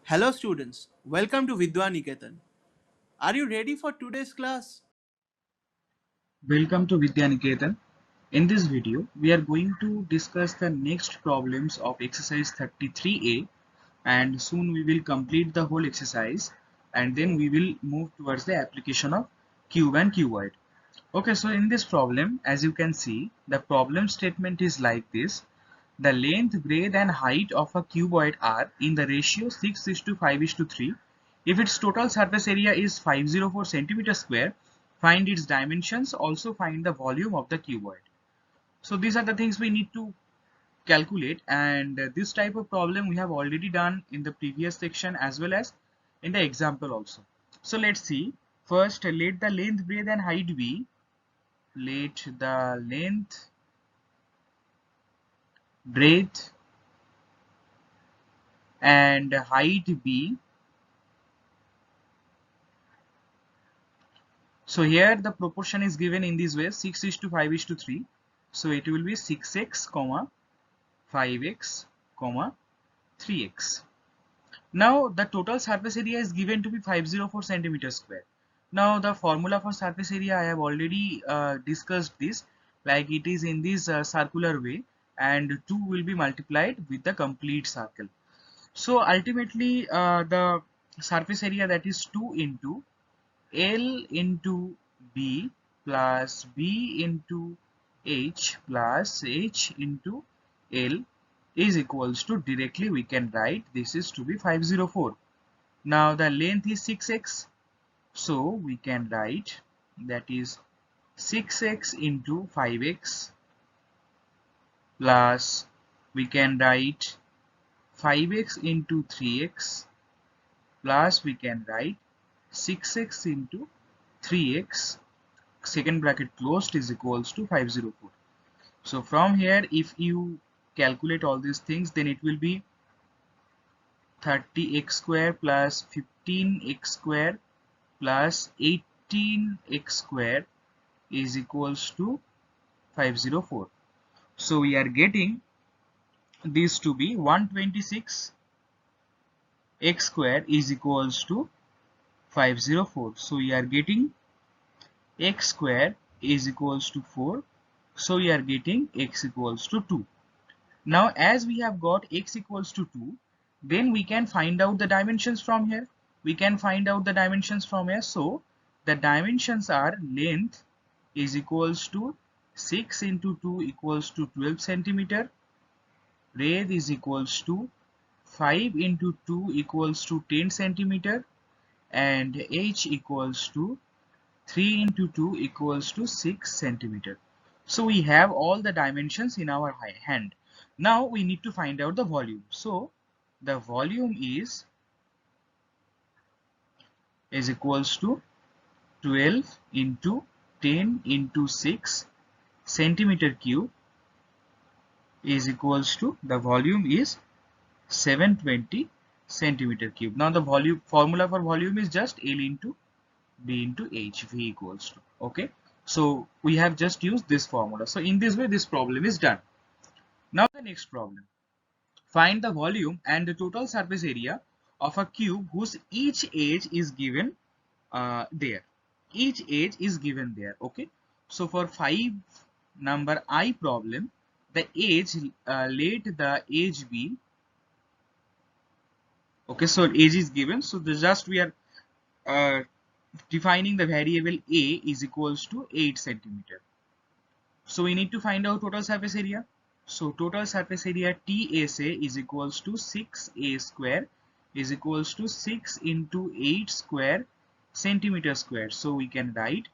Hello students, welcome to Vidya Niketan. Are you ready for today's class? Welcome to Vidya Niketan. In this video, we are going to discuss the next problems of exercise 33A, and soon we will complete the whole exercise and then we will move towards the application of cube and cuboid. Okay, so in this problem, as you can see, the problem statement is like this. The length, breadth and height of a cuboid are in the ratio 6 is to 5 is to 3. If its total surface area is 504 centimeters square, find its dimensions, also find the volume of the cuboid. So these are the things we need to calculate, and this type of problem we have already done in the previous section as well as in the example also. So let's see. First, let the length, breadth and height be. Let the length, breadth and height be. So here the proportion is given in this way, 6 is to 5 is to 3. So it will be 6x, 5x, 3x. Now the total surface area is given to be 504 centimeters square. Now the formula for surface area I have already discussed this, like it is in this circular way, and 2 will be multiplied with the complete circle. So ultimately the surface area, that is 2 into L into B plus B into H plus H into L is equals to, directly we can write this is to be 504. Now the length is 6x, so we can write that is 6x into 5x plus we can write 5x into 3x plus we can write 6x into 3x, second bracket closed, is equals to 504. So from here, if you calculate all these things, then it will be 30x square plus 15x square plus 18x square is equals to 504. So we are getting this to be 126x square is equals to 504. So we are getting x square is equals to 4. So we are getting x equals to 2. Now as we have got x equals to 2, then we can find out the dimensions from here. So the dimensions are length is equals to 6 into 2 equals to 12 centimeter. Breadth is equals to 5 into 2 equals to 10 centimeter. And h equals to 3 into 2 equals to 6 centimeter. So we have all the dimensions in our hand. Now we need to find out the volume. So the volume is equals to 12 into 10 into 6 centimeter cube is equals to, the volume is 720 centimeter cube. Now the volume formula for volume is just L into B into H, V equals to, okay. So we have just used this formula. So in this way this problem is done. Now the next problem. Find the volume and the total surface area of a cube whose each edge is given there. Each edge is given there, okay. So for 5 number I problem, the edge, let the edge be, okay, so edge is given. So just we are uh, defining the variable a is equals to 8 centimeter. So we need to find out total surface area. So total surface area TSA is equals to 6a square is equals to 6 into 8 square centimeter square. So we can write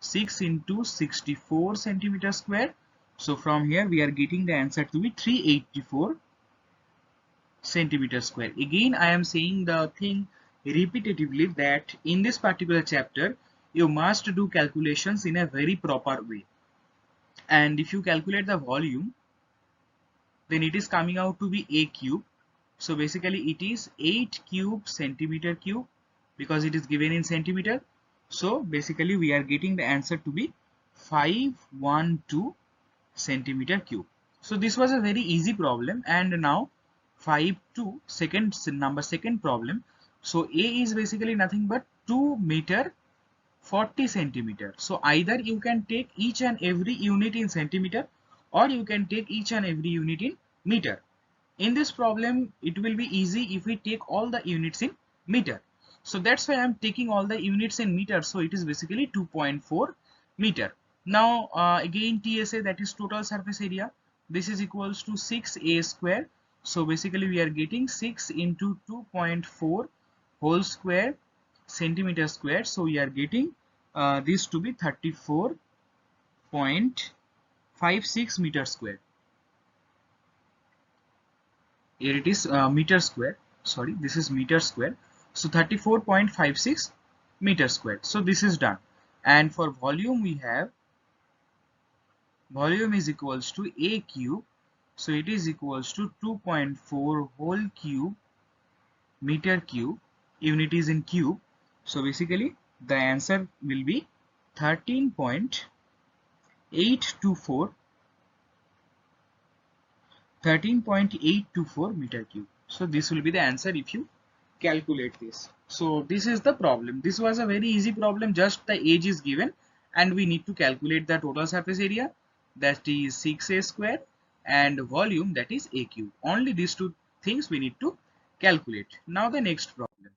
6 into 64 centimeter square. So from here we are getting the answer to be 384 centimeter square. Again I am saying the thing repetitively that in this particular chapter you must do calculations in a very proper way. And if you calculate the volume, then it is coming out to be a cube. So basically it is 8 cube centimeter cube because it is given in centimeter. So basically we are getting the answer to be 512 centimeter cube. So this was a very easy problem, and now second problem. So A is basically nothing but 2 meter 40 centimeter. So either you can take each and every unit in centimeter, or you can take each and every unit in meter. In this problem, it will be easy if we take all the units in meter. So that's why I'm taking all the units in meter. So it is basically 2.4 meter. Now again TSA, that is total surface area. This is equals to 6a square. So basically we are getting 6 into 2.4 whole square centimeter square. So we are getting this to be 34.56 meter square. Here it is meter square. Sorry, this is meter square. So 34.56 meter square. So this is done. And for volume, we have volume is equals to a cube. So it is equals to 2.4 whole cube meter cube. Unit is in cube. So basically the answer will be 13.824 meter cube. So this will be the answer if you calculate this. So this is the problem. This was a very easy problem. Just the age is given and we need to calculate the total surface area, that is 6a square, and volume, that is a cube. Only these two things we need to calculate. Now the next problem.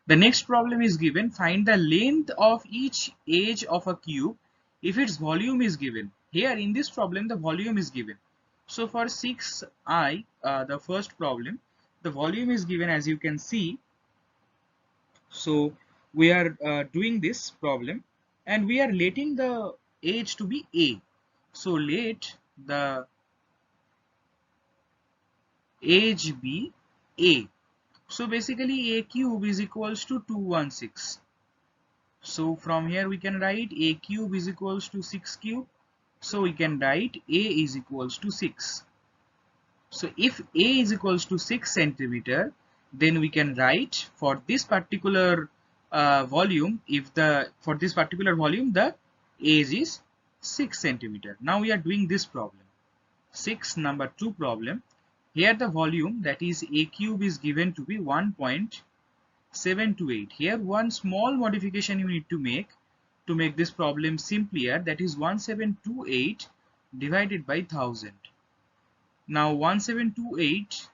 The next problem is given, find the length of each edge of a cube if its volume is given. Here in this problem the volume is given. So for 6i, the first problem, the volume is given as you can see. So we are doing this problem and we are letting the edge to be a. So let the edge be a. So basically a cube is equals to 216. So from here we can write a cube is equals to 6 cube. So we can write a is equals to 6. So if a is equals to 6 centimeter, then we can write for this particular volume, for this particular volume the age is 6 centimeter. Now we are doing this problem. Number 2 problem. Here the volume, that is a cube, is given to be 1.728. Here one small modification you need to make this problem simpler, that is 1728 divided by 1000. Now 1728,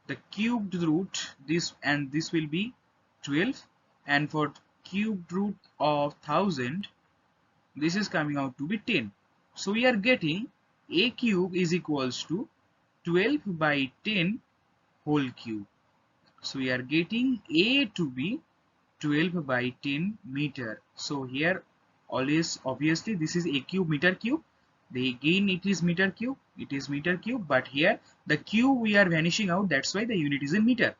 the cubed root, this and this will be 12, and for cubed root of 1000, this is coming out to be 10. So we are getting a cube is equals to 12 by 10 whole cube. So we are getting a to be 12 by 10 meter. So here always obviously this is a cube meter cube. Again it is meter cube. It is meter cube, but here the cube we are vanishing out. That's why the unit is in meter.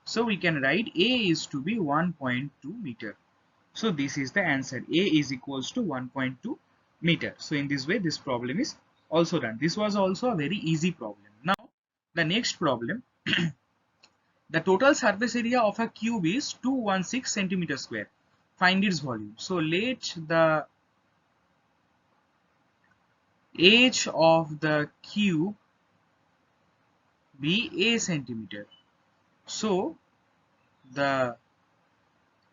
So we can write a is to be 1.2 meter. So this is the answer. A is equals to 1.2 meter. So in this way this problem is also done. This was also a very easy problem. Now the next problem. The total surface area of a cube is 216 centimeter square. Find its volume. So let the edge of the cube be a centimeter. So the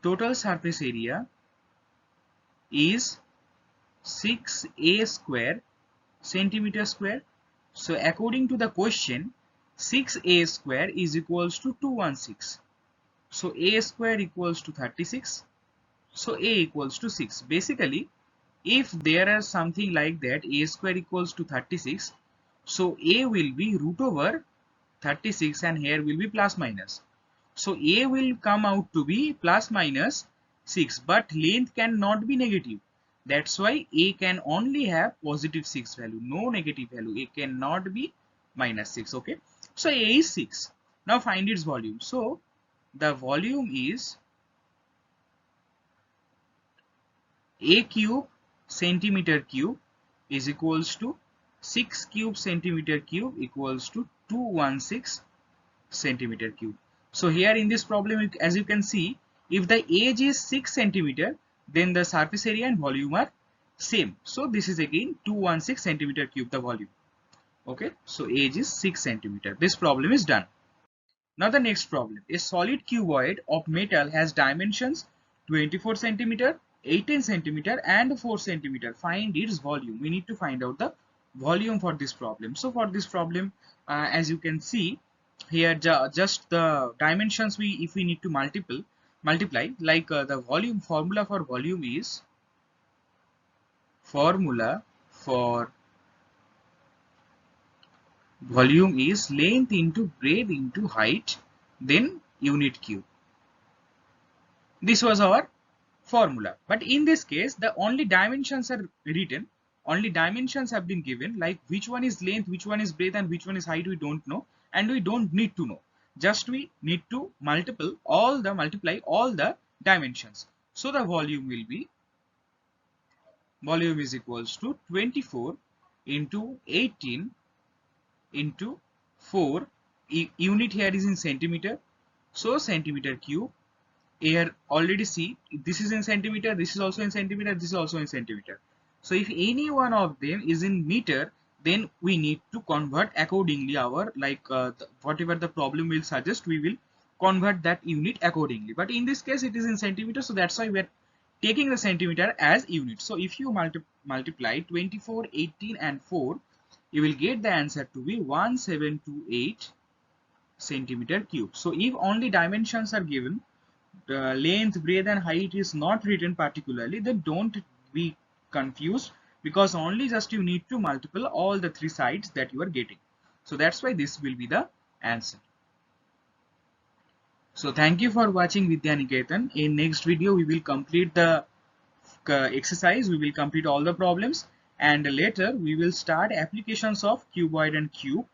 total surface area is 6a square centimeter square. So according to the question, 6a square is equals to 216. So a square equals to 36. So a equals to 6. Basically, if there is something like that, a square equals to 36, so a will be root over 36 and here will be plus minus. So a will come out to be plus minus 6, but length cannot be negative. That's why a can only have positive 6 value, no negative value. A cannot be minus 6. Okay. So a is 6. Now find its volume. So the volume is a cube centimeter cube is equals to 6 cube centimeter cube equals to 216 centimeter cube. So here in this problem, as you can see, if the age is 6 centimeter, then the surface area and volume are same. So this is again 216 centimeter cube the volume. Okay, so age is 6 centimeter. This problem is done. Now the next problem. A solid cuboid of metal has dimensions 24 centimeter, 18 centimeter and 4 centimeter. Find its volume. We need to find out the volume for this problem. So for this problem, as you can see here, just the dimensions if we need to multiply, like the volume formula for volume is length into breadth into height, then unit cube. This was our formula. But in this case, the only dimensions are written, only dimensions have been given, like which one is length, which one is breadth and which one is height, we don't know, and we don't need to know. Just we need to multiply all the dimensions. So the volume is equals to 24 into 18 into 4. Unit here is in centimeter, so centimeter cube. Here already see, this is in centimeter, this is also in centimeter, this is also in centimeter. So if any one of them is in meter, then we need to convert accordingly our, whatever the problem will suggest, we will convert that unit accordingly. But in this case it is in centimeter, so that's why we are taking the centimeter as unit. So if you multiply 24, 18 and 4, you will get the answer to be 1728 centimeter cube. So if only dimensions are given, the length, breadth and height is not written particularly, then don't be confused, because only just you need to multiply all the three sides that you are getting. So that's why this will be the answer. So thank you for watching Vidya Niketan. In next video we will complete the exercise, we will complete all the problems, and later we will start applications of cuboid and cube,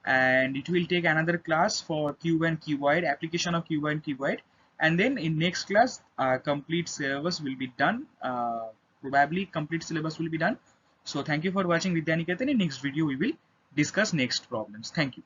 and it will take another class for cube and cuboid, application of cube and cuboid, and then in next class complete syllabus will be done. Probably complete syllabus will be done. So thank you for watching Vidya Niketan. In next video we will discuss next problems. Thank you.